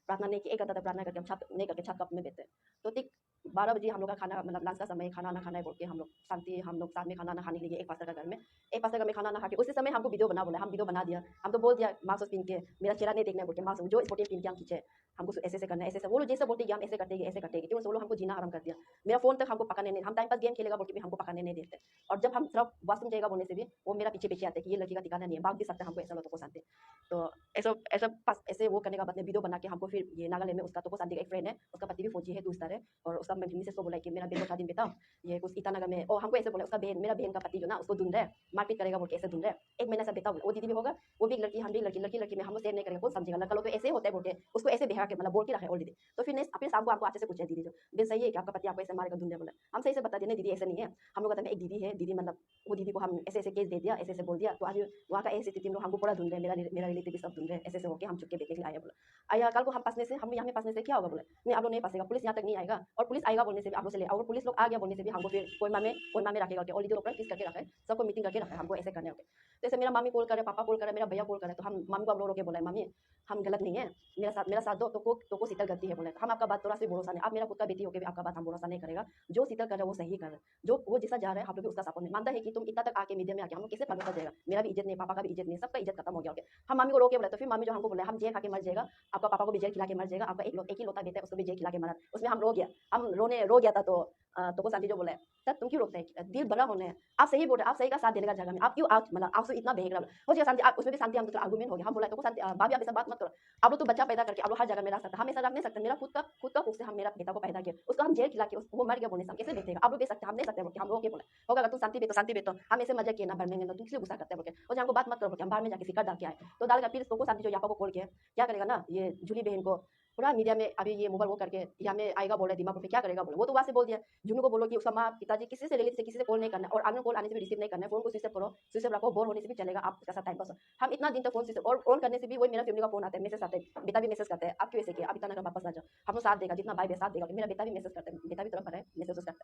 प्रार्थना नहीं की, 1 घंटा तक प्रार्थना करके हम छत नहीं करके छत कप में बैठते। तो ठीक 12 बजे हम लोग का खाना मतलब लंच का समय खाना ना खाना है बोल के हम लोग शांति हम लोग साथ में खाना ना खाने के लिए एक पास्टर का घर में खाना ना खा के उसी समय हमको वीडियो बना बोला। हम वीडियो बना दिया, हम तो बोल दिया मास्क पहन के मेरा चेहरा नहीं देखना है बोल के, मास्क जो स्पोर्टिव पहन के हम खींचे, हमको ऐसे करना है ऐसे वो लोग जैसे बोलते कि हम ऐसे कटेंगे क्यों वो लोग हमको जीना आराम कर दिया। मेरा फोन तक हमको पकड़ने नहीं, हम टाइम पास गेम खेलेगा बोल के भी हमको पकड़ने नहीं देते। और जब हम सिर्फ वॉशरूम जाएगा बोलने से भी वो मेरा पीछे आते कि ये लड़की का ठिकाना नहीं है, भाग भी सकता है, हमको ऐसा लोगों को शांति। तो ऐसे वो करने का बाद में वीडियो बना के हमको फिर ये नागालैंड में उसका तो शांति का एक फ्रेंड है, उसका पति भी फौजी है 2 स्टार है, और उसका मिसेस को बोला कि मेरा बहन को शादी में बेटा ये कुछ ईटानगर में, और हमको ऐसे बोला उसका बहन मेरा बहन का पति जो ना उसको ढूंढ रहा है, मारपीट करेगा बोल के ऐसे ढूंढ रहा है। 1 महीना से बेटा वो दीदी भी होगा, वो भी एक लड़की, हम भी लड़की में हम लोग शेयर नहीं करेंगे, कौन समझेगा, लड़का लोग तो ऐसे होता है बोल के उसको ऐसे बेहा के मतलब बोल के रखा है ऑलरेडी। तो फिर फिर शाम को आपको अच्छे से पूछा दीदी जो बे सही है कि आपका पति आपको ऐसे मारेगा ढूंढने बोला। हम सही से बता देने दीदी ऐसे नहीं है, हम लोग कहते हैं एक दीदी है, दीदी मतलब वो दीदी को हम ऐसे केस दे दिया, ऐसे बोल दिया, तो आज वहाँ का ऐसी स्थिति में हमको पूरा ढूंढ रहे हैं, मेरा रिलेटिव सब ढूंढ रहे हैं, ऐसे होकर हम चुपके बेचने के लिए आया बोला। आया कल को हम फंसने से हम यहाँ में फंसने से क्या होगा बोले, नहीं आप लोग नहीं फंसेगा, पुलिस यहाँ तक नहीं आएगा, और पुलिस आएगा बोलने से भी आप लोग से ले, और पुलिस लोग आ गया बोलने से भी हमको फिर कोयमा में रखेगा, ऑलरेडी लोग फिक्स करके रखा है, सबको मीटिंग करके रखा है हमको ऐसे करने होते। जैसे मेरा मामी कॉल करे, पापा कॉल करे, मेरा भैया कॉल करे, तो हम मामी को हम रो के बोला मम्मी हम गलत नहीं है, मेरा साथ दो तो को शीतल गलती है बोले। हम आपका बात थोड़ा सा भरोसा नहीं, आप मेरा खुद का बेटी होकर भी आपका बात हम भरोसा नहीं करेगा, जो शीतल कर रहा है वो सही कर रहा है, जो वो जैसा जा रहा है हम लोग भी उसका सपोर्ट नहीं मानता है कि तुम इतना तक आके मीडिया में आके हम लोग कैसे भरोसा जाएगा, मेरा भी इज्जत नहीं, पापा का भी इज्जत नहीं, सबका इज्जत खत्म हो गया। हम मामी को रो के बोला, तो फिर मामी जो हमको बोला हम जेल खा के मर जाएगा, आपका पापा को भी जेल खिला के मर जाएगा, आपका एक ही लोता बेटा है उसको भी जेल खिला के मरा। उसमें हम रो गया था। तो को शांति जो बोला सर तुम क्यों रोकते हैं, दिल बड़ा होने हैं, आप सही बोल रहे हैं, आप सही का साथ देने का जगह में आप क्यों मतलब आपसे इतना बहेग रहा हो जाएगा शांति, आप उसमें भी शांति हम तो आर्गुमेंट हो गया। हम बोला तो शांति भाभी आप ऐसा बात मत करो, आप लोग तो बच्चा पैदा करके आप लोग हर जगह में रख सकते, हम ऐसा रख नहीं सकते, मेरा खुद का कुछ से हम मेरा बेटा को पैदा किया, उसको हम जेल खिला के वो मर गया बोलने से हम कैसे देखेगा, आप लोग दे सकते हम नहीं सकते बोल के हम लोग के बोला होगा तुम शांति बेटो हम ऐसे मजा किए ना भरने तो तुम किसी गुस्सा करते बोल के, और हमको बात मत करो हम बाहर में जाके सिक्का डाल के आए। तो डाल कर फिर उसको शांति जो यहाँ को खोल के क्या करेगा ना, ये जूली बहन को पूरा मीडिया में अभी ये मोबाइल वो करके यहाँ में आएगा बोल रहा है दिमाग पे क्या करेगा बोले, वो तो वहाँ से बोल दिया जुनू को बोलो कि उसका माँ पिताजी किसी से रिलेटिव से किसी से कॉल नहीं करना, और अगर कॉल आने से भी रिसीव नहीं करना है, फोन को स्विच ऑफ करो, स्विच ऑफ रखो, बोर होने से भी चलेगा, आप उसका साथ टाइम पास। हम इतना दिन तक फोन स्विच ऑन करने से भी वही मेरा फैमिली का फोन आता है, मैसेज आते हैं, बेटा भी मैसेज करते हैं आप क्यों ऐसे किया, आप इतना वापस आ जाओ, हम लोग साथ देगा जितना भाई साथ देगा, मेरा बेटा भी मैसेज करते हैं, बेटा भी तरफ है मैसेज करता है।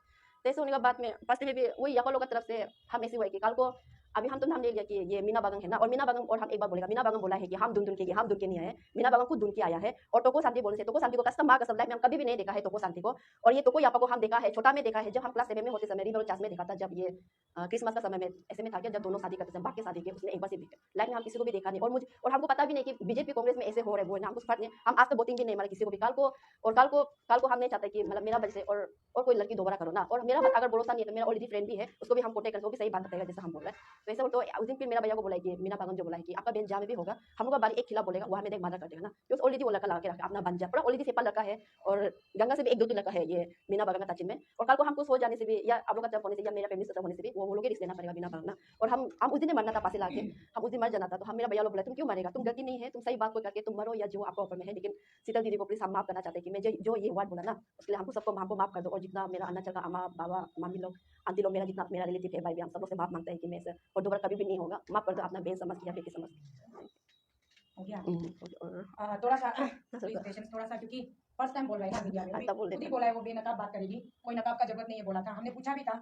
तो ऐसे होने के बाद में फर्स्ट में भी वही यहाँ लोग की तरफ से हम ऐसे हुए कि कल को अभी हम तो नाम ले लिया कि ये मीना बागंग है ना, और मीना बागंग, और हम एक बार बोलेगा मीना बागंग बोला है कि हम ढूंढ के, हम ढूंढ के नहीं आए, मीना बागंग खुद ढूंढ के आया है। और टोको शांति बोलने से, टोको शांति को कस्टम माँ कसम लाइफ में हम कभी भी नहीं देखा है टोको शांति को। और ये टोको यापा को हम देखा है छोटा में, देखा है जब हम क्लास 7 में होते समय रिवर क्लास में देखा था, जब ये क्रिसमस का समय में ऐसे में था क्या, जब दोनों शादी करते थे, बाकी शादी के उसने एक बार से देखा लाइफ में, हम किसी को भी देखा नहीं। और मुझे, और हमको पता भी नहीं कि बीजेपी कांग्रेस में ऐसे हो रहे वो ना, हमको फर्क नहीं, हम आज तक वोटिंग भी नहीं मारे किसी को भी। कल को हम नहीं चाहते कि मतलब मेरा वजह से और कोई लड़की दोबारा करो ना। और मेरा अगर भरोसा नहीं है तो मेरा ऑलरेडी फ्रेंड भी है, उसको भी हम प्रोटेक्ट करें, वो भी सही बात बताएगा जैसा हम बोल रहे हैं। तो ऐसे तो उस दिन फिर मेरा भैया को बोला कि मीना बागन जो बोला है कि आपका बहन जहाँ में भी होगा हम लोग का बारी एक खिला बोलेगा, वहाँ में देख मर्डर कर देगा ना, क्योंकि ऑलरेडी वो लड़का लगा के रखा अपना बन जा, पूरा ऑलरेडी सेपा लड़का है। और गंगा से भी एक दो लड़का है ये मीना बागन का ताचिन में। और कल को हमको सोच जाने से भी, या आप लोग का तरफ होने से, या मेरा फैमिली तरफ होने से भी वो लोग रिस्क लेना पड़ेगा मीना बागन ना। और हम उस दिन मरना था पासे लाके, हम उस दिन मर जाना था। तो हम, मेरा भैया लोग बोला तुम क्यों मरेगा, तुम गलती नहीं है, तुम सही बात को करके तुम मरो, या जो आपका ऊपर में है। लेकिन शीतल दीदी को प्लीज हम माफ करना चाहते हैं कि मैं जो ये वर्ड बोला ना, उसके लिए हमको सबको माफ कर दो। और जितना मेरा अरुणाचल का अम्मा बाबा मम्मी लोग आंटी लोग, मेरा जितना मेरा रिलेटिव है भाई, हम सब लोग से माफ मांगते हैं कि मैं से और दोबारा कभी भी नहीं होगा। माफ कर दो, अपना बहन समझ, या बेटी समझ। हो गया। और थोड़ा सा प्लीज पेशेंस, थोड़ा सा, क्योंकि फर्स्ट टाइम बोल रहे हैं ना मीडिया में, हाँ, तब बोल खुद ही देते बोला है वो बेनकाब बात करेगी, कोई नकाब का जरूरत नहीं है बोला था, हमने पूछा भी था।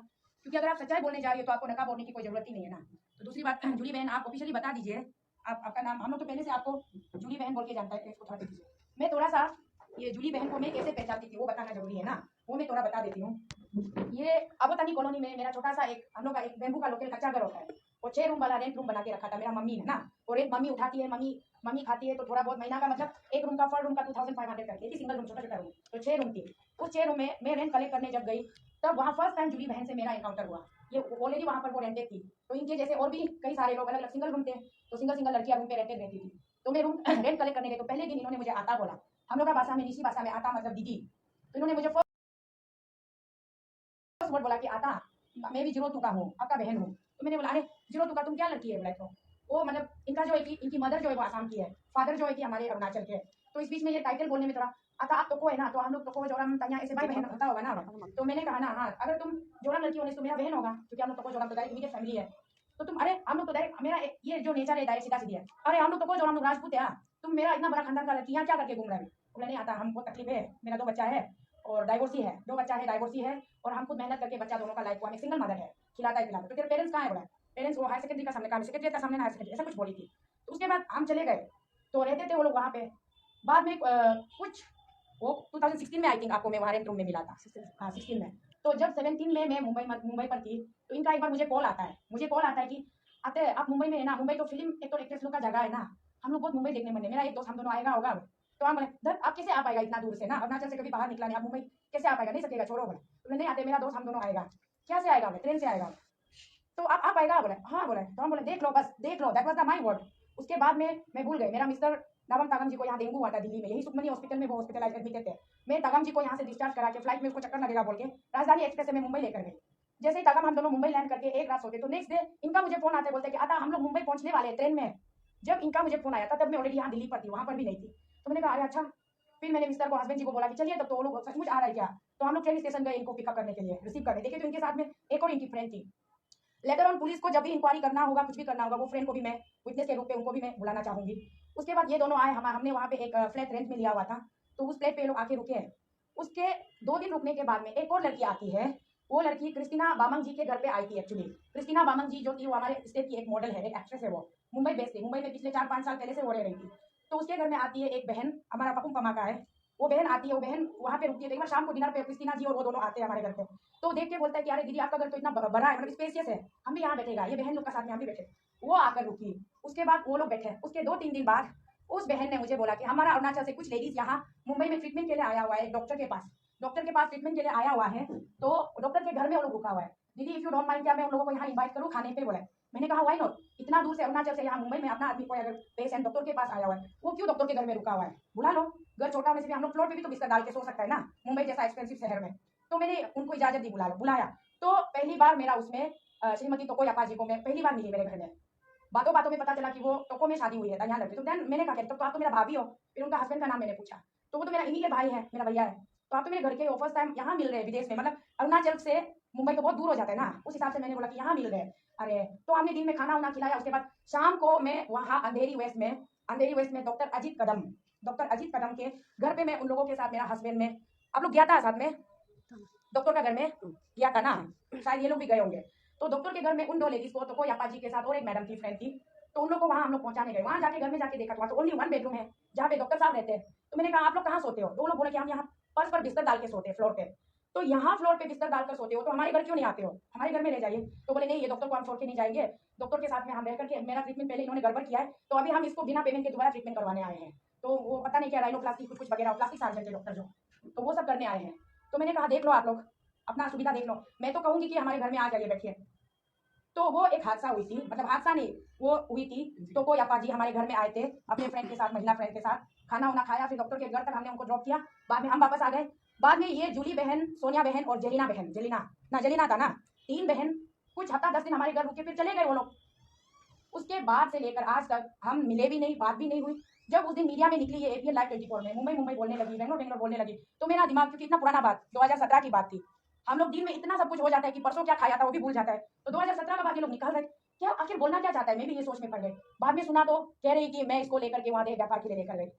क्योंकि अगर आप सच्चाई बोलने जा रही हो तो आपको नकाब ओढ़ने की कोई जरूरत ही नहीं है ना। तो दूसरी बात, जूली बहन आप ऑफिशियली बता दीजिए, आपका नाम, हम लोग तो पहले से आपको जूली बहन बोल के जानता है, इसको थोड़ा दे दीजिए। मैं थोड़ा सा ये जूली बहन को मैं कैसे पहचानती थी वो बताना जरूरी है ना, वो मैं थोड़ा बता देती हूँ। ये अबोतानी कॉलोनी में मेरा छोटा सा एक, हम लोग का एक बेम्बू का लोकल कच्चा घर होता है, वो 6 रूम वाला रेंट रूम बना के रखा था मेरा मम्मी ने ना। और एक मम्मी उठाती है, मम्मी खाती है, तो थोड़ा बहुत महीना का मतलब एक रूम का, फर रूम का 2500 करके, एक सिंगल रूम, छोटा छोटा रूम, तो 6 रूम थी। उस 6 रूम में मैं रेंट कलेक्ट करने जब गई, तब वहाँ फर्स्ट टाइम जूली बहन से मेरा एनकाउंटर हुआ। ये ऑलरेडी वहाँ पर वो रेंटेड थी, तो इनके जैसे और भी कई सारे लोग अलग अलग सिंगल रूम थे, तो सिंगल सिंगल लड़कियां रूम पे रेंटेड रहती थी। तो मैं रूम रेंट कलेक्ट करने गई, तो पहले दिन इन्होंने मुझे आता बोला, हम लोग का भाषा में, निशी भाषा में आता मतलब दीदी। तो इन्होंने मुझे वर्ड बोला कि आता मैं भी जीरो टू का हूँ, आपका बहन हूँ। तो मैंने बोला अरे जीरो टू का तुम क्या लड़की है बोला। तो वो मतलब इनका जो है कि इनकी मदर जो है वो आसाम की है, फादर जो है कि हमारे अरुणाचल के। तो इस बीच में ये टाइटल बोलने में थोड़ा आता, आप तो को है ना, तो हम लोग तो को जोरम तैया ऐसे भाई बहन होता होगा ना। तो मैंने कहा ना हाँ, अगर तुम जोरम लड़की होने से तो मेरा बहन होगा, क्योंकि हम लोग तो को जोरम तो डायरेक्ट इमीडिएट फैमिली है। तो तुम, अरे हम लोग तो डायरेक्ट, मेरा ये जो नेचर है डायरेक्ट सीधा सीधी है, अरे हम लोग तो को जोरम लोग राजपूत है, तुम मेरा इतना बड़ा खानदान का लड़की यहाँ क्या करके घूम रहा है। बोला नहीं आता, हमको तकलीफ है, मेरा 2 बच्चा है और डाइवोर्सी है, 2 बच्चा है, डाइवोर्सी है, और हम खुद मेहनत करके बच्चा दोनों का लाइफ हुआ, सिंगल मदर है, खिलाता है पिलाता। तो तेरे पेरेंट्स कहाँ है बोला, पेरेंट्स वो हाई सेकेंडरी का सामने, का सेकेंडरी का सामने ना, हाई सेकेंडरी ऐसा कुछ बोली थी। तो उसके बाद हम चले गए, तो रहते थे वो लोग वहाँ पे। बाद में कुछ वो 2016 में आई थिंक आपको मैं वहाँ रेंट रूम में मिला था, हाँ 16 में। तो जब 17 में मैं मुंबई पर थी, तो इनका एक बार मुझे कॉल आता है कि आते आप मुंबई में है ना, मुंबई तो फिल्म एक्टर एक्ट्रेस लोग का जगह है ना, हम लोग बहुत मुंबई देखने मन है, मेरा एक दोस्त हम दोनों आएगा होगा। तो हम बोले धर आप कैसे आ पाएगा इतना दूर से ना, अरुणाचल से कभी बाहर निकला नहीं, आप मुंबई कैसे आ पाएगा, नहीं सकेगा, छोड़ो बोले। तो नहीं आते, मेरा दोस्त हम दोनों आएगा। क्या से आएगा बोले, ट्रेन से आएगा। तो आप आ पाएगा बोले, हाँ बोले। तो हम बोले देख लो, बस देख लो, that was the my word. उसके बाद में मैं भूल गई, मेरा मिस्टर नवम तागम जी को यहाँ डेंगू हुआ था दिल्ली में, यही सुखमनी हॉस्पिटल में वो हॉस्पिटलाइज एडमिटेड थे। मैं तागम जी को यहाँ से डिस्चार्ज करा के फ्लाइट में उसको चक्कर लगेगा बोल के राजधानी एक्सप्रेस से मैं मुंबई लेकर गई। जैसे ही तागम हम दोनों मुंबई लैंड करके एक रात सोते, तो नेक्स्ट डे इनका मुझे फोन आता है, बोलते कि आता हम लोग मुंबई पहुंचने वाले हैं ट्रेन में। जब इनका मुझे फोन आया था तब मैं ऑलरेडी यहाँ दिल्ली पर थी, वहाँ पर भी नहीं थी। तो मैंने कहा अरे अच्छा। फिर मैंने मिस्टर को, हस्बैंड जी को बोला कि चलिए तब तो वो लोग सचमुच आ रहा है क्या। तो हम लोग ट्रेन स्टेशन गए इनको पिकअप करने के लिए, रिसीव करने। देखिए तो इनके साथ में एक और इनकी फ्रेंड थी। लेटर ऑन पुलिस को जब भी इंक्वायरी करना होगा, कुछ भी करना होगा, वो फ्रेंड को भी मैं विटनेस के रूप में उनको भी मैं बुलाना चाहूंगी। उसके बाद ये दोनों आए, हमने वहाँ पे एक फ्लैट रेंट में लिया हुआ था, तो उस फ्लैट पे लोग आके रुके हैं। उसके 2 दिन रुकने के बाद में एक और लड़की आती है, वो लड़की क्रिस्टीना बामंग जी के घर पे आई थी। एक्चुअली क्रिस्टीना बामंग जी जो थी वो हमारे स्टेट की एक मॉडल है, एक एक्ट्रेस है, वो मुंबई बेस्ड थी, मुंबई में पिछले 4-5 साल पहले से वो रह रही थी। तो उसके घर में आती है एक बहन, हमारा पपुम पमा का है, वो बहन आती है, वो बहन वहाँ पे रुकती है। तो एक बार शाम को डिनर पे क्रिस्टीना जी और वो दोनों आते हैं हमारे घर पे, तो देख के बोलता है कि अरे दीदी आपका घर तो इतना बड़ा है, मतलब स्पेसियस है, हम भी यहाँ बैठेगा। ये बहन लोग का साथ में हम भी बैठे, वो आकर रुकी। उसके बाद वो लोग बैठे, उसके 2-3 दिन बाद उस बहन ने मुझे बोला कि हमारा अरुणाचल से कुछ लेडीज यहाँ मुंबई में ट्रीटमेंट के लिए आया हुआ है, डॉक्टर के पास ट्रीटमेंट के लिए आया हुआ है, तो डॉक्टर के घर में वो लोग रुका हुआ है। दीदी इफ यू डोंट माइंड, क्या मैं उन लोगों को यहाँ इन्वाइट करूँ खाने पे बोला। मैंने कहा व्हाई नॉट, इतना दूर से अरुणाचल से यहाँ मुंबई में अपना आदमी कोई अगर पेशेंट डॉक्टर के पास आया हुआ है, वो क्यों डॉक्टर के घर में रुका हुआ है, बुला लो। घर छोटा होने से भी हम लोग फ्लोर पे भी तो बिस्तर डाल के सो सकता है ना, मुंबई जैसा एक्सपेंसिव शहर में। तो मैंने उनको इजाजत दी, बुलाया। तो पहली बार मेरा उसमें श्रीमती तोको यापा जी को मैं पहली बार मिली मेरे घर में। बातों बातों में पता चला कि वो टोको में शादी हुई है यहाँ लड़की। तो देन मैंने कहा तो आप तो मेरा भाभी हो। फिर उनका हस्बैंड का नाम मैंने पूछा, तो वो तो मेरा इमीडिएट भाई है, मेरा भैया है। तो आप तो मेरे घर के फर्स्ट टाइम यहाँ मिल रहे हैं विदेश में, मतलब अरुणाचल से मुंबई तो बहुत दूर हो जाता है ना, उस हिसाब से मैंने बोला कि यहाँ मिल गए। अरे तो हमने दिन में खाना वाना खिलाया। उसके बाद शाम को मैं वहाँ अंधेरी वेस्ट में डॉक्टर अजीत कदम के घर पे मैं उन लोगों के साथ, मेरा हस्बैंड में, आप लोग गया था साथ में डॉक्टर का घर में गया था ना, शायद ये लोग भी गए होंगे। तो डॉक्टर के घर में उन 2 लेडीज को, तो कोई अप्पा जी के साथ और एक मैडम थी, फ्रेंड थी, तो उन लोग को वहाँ हम लोग पहुंचाने गए। वहाँ जाके घर में जाके देखा, तो ओनली 1 बेडरूम है जहाँ पे डॉक्टर साहब रहते हैं। तो मैंने कहा आप लोग कहाँ सोते हो? तो वो लोग बोले कि हम यहाँ फर्श पर बिस्तर डाल के सोते हैं, फ्लोर पे। तो यहाँ फ्लोर पे बिस्तर डालकर सोते हो तो हमारे घर क्यों नहीं आते हो? हमारे घर में रह जाइए। तो बोले नहीं, ये डॉक्टर को हम छोड़ के नहीं जाएंगे, डॉक्टर के साथ में हम रह करके, मेरा ट्रीटमेंट पहले इन्होंने गड़बड़ किया है, तो अभी हम इसको बिना पेमेंट के दोबारा ट्रीटमेंट करवाने आए हैं। तो वो पता नहीं क्या राइनोप्लास्टी कुछ वगैरह, प्लास्टिक सर्जन थे डॉक्टर जो, तो वो सब करने आए हैं। तो मैंने कहा देख लो आप लोग, अपना सुविधा देख लो। मैं तो कहूंगी कि हमारे घर में आ जाइए, बैठिए। तो वो एक हादसा हुई थी, मतलब हादसा नहीं, वो हुई थी। तो कोई अप्पा जी हमारे घर में आए थे अपने फ्रेंड के साथ, महिला फ्रेंड के साथ, खाना वाना खाया, फिर डॉक्टर के घर तक हमने उनको ड्रॉप किया, बाद में हम वापस आ गए। बाद में ये जूली बहन, सोनिया बहन और जेलिना बहन, जेलिना था ना, 3 बहन कुछ हफ्ता 10 दिन हमारे घर रुके, फिर चले गए वो लोग। उसके बाद से लेकर आज तक हम मिले भी नहीं, बात भी नहीं हुई। जब उस दिन मीडिया में निकली ये एपीएल लाइव 24 में, मुंबई बोलने लगी, बेंगलोर बोलने लगी, तो मेरा दिमाग, क्योंकि इतना पुराना बात, 2017 की बात थी, हम लोग दिन में इतना सब कुछ हो जाता है कि परसों क्या खाया था वो भी भूल जाता है। तो 2017 का बात ये लोग निकाल रहे, क्या आखिर बोलना क्या चाहता है? मैं भी ये सोच में पड़ गई। बाद में सुना तो कह रही कि मैं इसको लेकर के वहां व्यापार के लिए लेकर गई।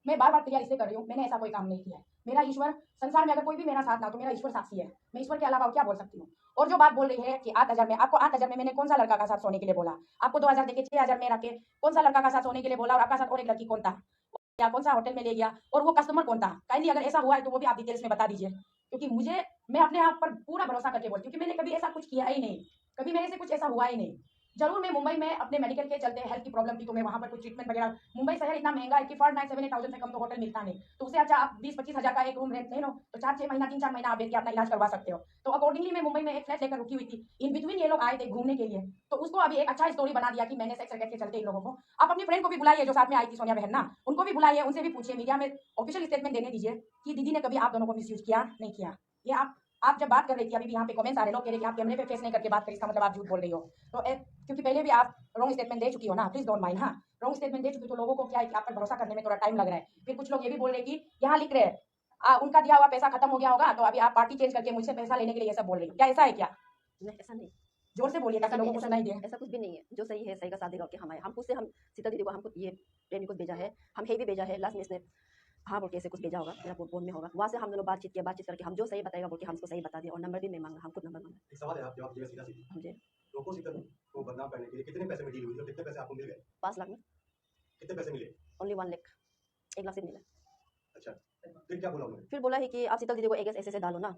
मैं बार बार तैयार इसलिए कर रही हूँ, मैंने ऐसा कोई काम नहीं किया है। मेरा ईश्वर, संसार में अगर कोई भी मेरा साथ ना, तो मेरा ईश्वर साक्षी है। मैं ईश्वर के अलावा क्या बोल सकती हूँ? और जो बात बोल रही है कि 8,000 में, आपको 8,000 में मैंने कौन सा लड़का का साथ सोने के लिए बोला? आपको 2,000 देके 6,000 में रखे, कौन सा लड़का का साथ सोने के लिए बोला? और आपका साथ और एक लड़की कौन था, या कौन सा होटल में ले गया, और वो कस्टमर कौन था? काइंडली अगर ऐसा हुआ है तो वो भी आप डिटेल्स में बता दीजिए, क्योंकि मुझे, मैं अपने आप पर पूरा भरोसा करके बोलती हूँ कि मैंने कभी ऐसा कुछ किया ही नहीं, कभी मेरे से कुछ ऐसा हुआ ही नहीं। जरूर मैं मुंबई में अपने मेडिकल के चलते, हेल्थ की प्रॉब्लम थी, तो मैं वहां पर कुछ ट्रीटमेंट वगैरह, मुंबई शहर इतना महंगा है कि फॉर नाइट 7,000 से कम तो होटल मिलता नहीं। तो उससे अच्छा आप 20-25 हजार का एक रूम रेंट ले लो, तो 4-6 महीना, 3-4 महीना आप बैठ के अपना इलाज करवा सकते हो। तो अकॉर्डिंगली मैं मुंबई में एक फ्लैट लेकर रुकी हुई थी। इन बिटवीन ये लोग आए थे घूमने के लिए, तो उसको अभी एक अच्छा स्टोरी बना दिया कि मैंने सेक्स रैकेट के चलते इन लोगों को। आप अपनी फ्रेंड को भी बुलाइए जो साथ में आई थी, सोनिया बहन ना, उनको भी बुलाइए, उनसे भी पूछिए, मीडिया में ऑफिशियल स्टेटमेंट देने दीजिए कि दीदी ने कभी आप दोनों को मिसयूज किया नहीं किया। ये आप जब बात कर रही थी, अभी भी यहाँ पे कमेंट्स आ रहे, लोग कह रहे कि आप कैमरे पे फेस नहीं करके बात करें, इसका मतलब आप झूठ बोल रही हो। तो क्योंकि पहले भी आप रॉन्ग स्टेटमेंट दे चुकी हो ना, प्लीज डोंट माइंड। हाँ, रॉन्ग स्टेटमेंट दे चुकी, तो लोगों को क्या है कि आप पर भरोसा करने में थोड़ा टाइम लग रहा है। फिर कुछ लोग ये भी बोल रहे हैं कि यहाँ लिख रहे हैं उनका दिया हुआ पैसा खत्म हो गया होगा, तो अभी आप पार्टी चेंज करके मुझसे पैसा लेने के लिए ये सब बोल रही हो। क्या ऐसा है क्या? नहीं, ऐसा नहीं, जोर से बोलिए ताकि लोगों को सुनाई दे। ऐसा कुछ भी नहीं है। जो सही है, सही का साथ देगा कि हम आए, हम खुद से, हम सीता दीदी को, हमको ये ट्रेनिंग को भेजा है, हम हेवी भेजा है, लास्ट में इसने हाँ बोल के ऐसे कुछ भेजा होगा, मेरा फोन में होगा, वहाँ से हम दोनों बातचीत किया, बातचीत करके हम जो सही बताएगा बोल के हमको सही बता दिया, और नंबर भी मैं मांगा, हम खुद नंबर मांगा। एक सवाल है, आप जवाब दीजिएगा सीधा सीधा। हाँ जी। रोको सीतल को बदनाम करने के लिए कितने पैसे में डील हुई और कितने पैसे आपको मिल गए? 5 लाख में कितने पैसे मिले? ओनली 1 लाख, 1 लाख से मिला। अच्छा, फिर क्या बोला उन्होंने? फिर बोला है कि आप शीतल दीदी को एक ऐसे ऐसे डालो ना,